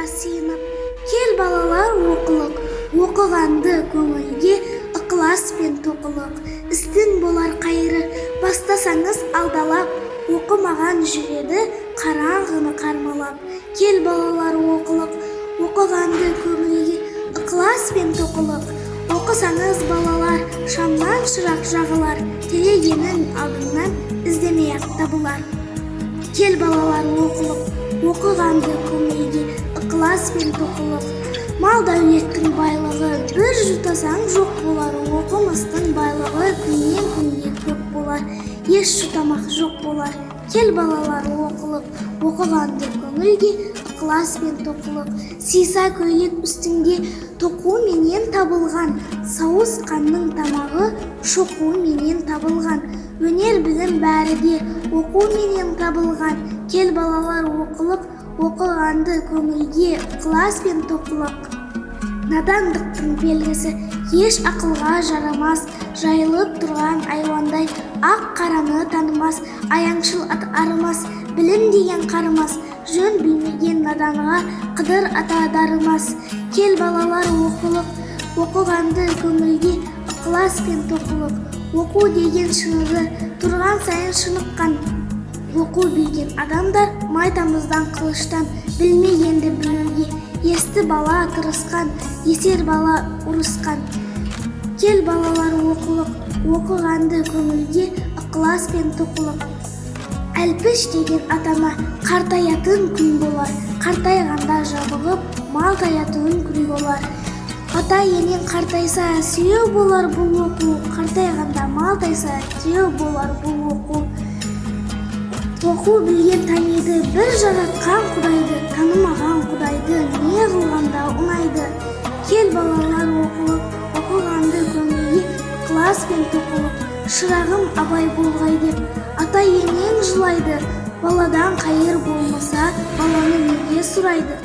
сыйынып, кел балалар оқылық, оқығанды көңілге ықылас пен тоқылық. Істің болар қайыры, бастасаңыз алдалап, оқымаған жүреді қараңғыны қармалап. Кел балалар оқылық, оқығанды көңілге ықылас пен тоқылық. Оқысаңыз балалар, шамнан шырақ жағылар, телегенің алдынан іздемей-ақ табылар. Кел балалар оқылық, оқығанды көңілге ықылас пен тоқылық. Мал дәулеттің байлығы бір жұтасаң жоқ болар, оқымыстың байлығы күннен күнге көп болар, еш жұтамақ жоқ болар. Кел балалар оқылық, оқығанды көңілге ықылас пен тоқылық. Сиса көйлек үстінде тоқу менен табылған, сауыз қанның тамағы шоқу менен табылған. Өнер білім бәрі де оқу менен табылған. Кел балалар оқылық, оқығанды көңілге ықылас пен тоқылық. Надандықтың белгісі еш ақылға жарамас, жайылып тұрған айуандай ақ қараны танымас, аяңшыл ат арымас, білім деген қарымас, жөн білмеген наданға қыдыр ата дарымас. Кел балалар оқылық, оқығанды көңілге ықылас пен тоқылық. Оқу деген шыныды тұрған сайын шыныққан, оқу білген адамдар май тамыздан қылыштан, білмегенді білуге есті бала тырысқан, есер бала ұрысқан. Кел балалар оқылық, оқығанды көңілге ықылас пен тоқылық. Әлпіш деген атама қартаятын күн болар, қартайғанда жабығып, мал таятын күн болар. Ата енең қартайса сүйеу болар бұл оқу, қартайғанда мал тайса түйеу болар бұл оқу. Оқу білген таниды, бір жаратқан құдайды, танымаған құдайды не қылғанда ұнайды. Кел балалар оқылық, оқығанды көңілге ықылас пен тоқылық. Шырағым абай болғай деп, ата енең жылайды, баладан қайыр болмаса, баланы неге сұрайды?